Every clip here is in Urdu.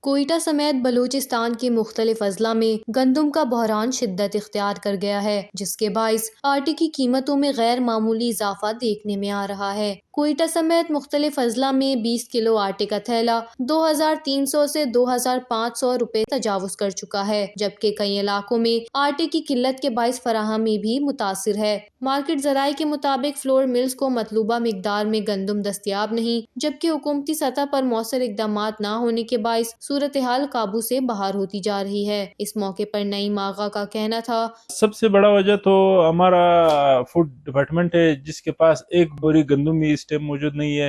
کوئٹہ سمیت بلوچستان کے مختلف اضلاع میں گندم کا بحران شدت اختیار کر گیا ہے، جس کے باعث آٹے کی قیمتوں میں غیر معمولی اضافہ دیکھنے میں آ رہا ہے۔ کوئٹہ سمیت مختلف اضلاع میں 20 کلو آٹے کا تھیلا 2300 سے 2500 روپے تجاوز کر چکا ہے، جبکہ کئی علاقوں میں آٹے کی قلت کے باعث فراہمی بھی متاثر ہے۔ مارکیٹ ذرائع کے مطابق فلور ملز کو مطلوبہ مقدار میں گندم دستیاب نہیں، جبکہ حکومتی سطح پر مؤثر اقدامات نہ ہونے کے باعث صورتحال قابو سے باہر ہوتی جا رہی ہے۔ اس موقع پر نعیم آغا کا کہنا تھا، سب سے بڑا وجہ تو ہمارا فوڈ ڈپارٹمنٹ ہے، جس کے پاس ایک بوری گندم بھی اس ٹائم موجود نہیں ہے۔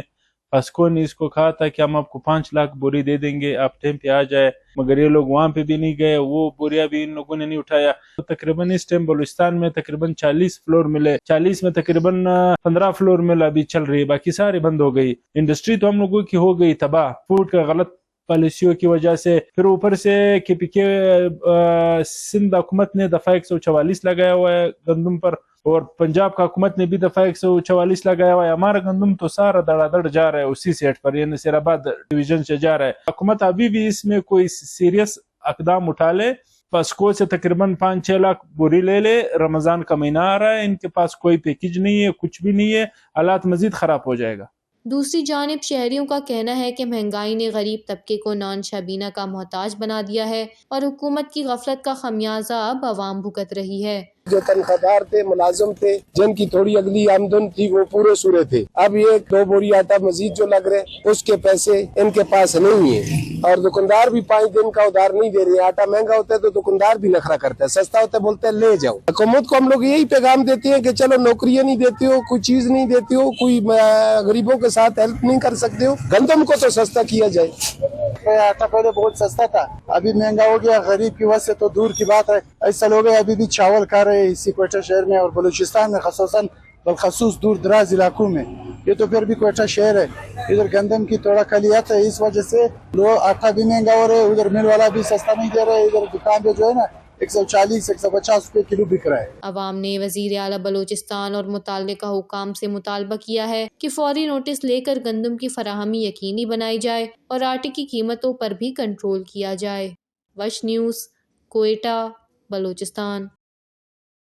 پاسکو نے اس کو کہا تھا کہ ہم آپ کو 5 لاکھ بوری دے دیں گے، آپ ٹائم پہ آ جائے، مگر یہ لوگ وہاں پہ بھی نہیں گئے، وہ بوریا بھی ان لوگوں نے نہیں اٹھایا۔ تقریباً اس ٹائم بلوچستان میں تقریباً 40 فلور ملے، 40 میں تقریباً 15 فلور مل ابھی چل رہی ہے، باقی سارے بند ہو گئی۔ انڈسٹری تو ہم لوگوں کی ہو گئی تباہ فوڈ کا غلط پالیسیوں کی وجہ سے۔ پھر اوپر سے کے پی کے سندھ حکومت نے دفعہ 144 لگایا ہوا ہے گندم پر، اور پنجاب کا حکومت نے بھی دفعہ 144 لگایا ہوا ہے۔ ہمارا گندم تو سارا دڑا دڑ جا رہا ہے اسی سیٹ پر، یہ نصیر آباد ڈویژن سے جا رہا ہے۔ حکومت ابھی بھی اس میں کوئی سیریس اقدام اٹھا لے، پاسکو سے تقریباً 5-6 لاکھ بوری لے لے۔ رمضان کا مہینہ آ رہا ہے، ان کے پاس کوئی پیکج نہیں ہے، کچھ بھی نہیں ہے، حالات مزید خراب ہو جائے گا۔ دوسری جانب شہریوں کا کہنا ہے کہ مہنگائی نے غریب طبقے کو نان شبینہ کا محتاج بنا دیا ہے اور حکومت کی غفلت کا خمیازہ اب عوام بھگت رہی ہے۔ جو تنخواہ دار تھے، ملازم تھے، جن کی تھوڑی اگلی آمدن تھی، وہ پورے سورے تھے۔ اب یہ 2 بوری آٹا مزید جو لگ رہے، اس کے پیسے ان کے پاس نہیں ہیں، اور دکاندار بھی 5 دن کا ادھار نہیں دے رہے۔ آٹا مہنگا ہوتا ہے تو دکاندار بھی نخرہ کرتا ہے، سستا ہوتا ہے بولتے ہیں لے جاؤ۔ حکومت کو ہم لوگ یہی پیغام دیتے ہیں کہ چلو نوکریاں نہیں دیتے ہو، کوئی چیز نہیں دیتے ہو، کوئی غریبوں کے ساتھ ہیلپ نہیں کر سکتے ہو، گندم کو تو سستا کیا جائے۔ آٹا پہلے بہت سستا تھا، ابھی مہنگا ہو گیا، غریب کی وجہ سے تو دور کی بات ہے۔ ایسا لوگ ابھی بھی چاول کھا رہے ہیں اسی کوئٹہ شہر میں اور بلوچستان میں، خصوصاً بالخصوص دور دراز علاقوں میں۔ یہ تو پھر بھی کوئٹہ شہر ہے، ادھر گندم کی تھوڑا کلیات ہے، اس وجہ سے لوگ آٹا بھی مہنگا ہو رہے ہیں، ادھر مل والا بھی سستا نہیں دے رہے، ادھر دکان پہ جو ہے نا 140-150 روپے کلو بک رہا ہے۔ عوام نے وزیر اعلیٰ بلوچستان اور متعلقہ حکام سے مطالبہ کیا ہے کہ فوری نوٹس لے کر گندم کی فراہمی یقینی بنائی جائے اور آٹے کی قیمتوں پر بھی کنٹرول کیا جائے۔ وش نیوز، کوئٹہ، بلوچستان۔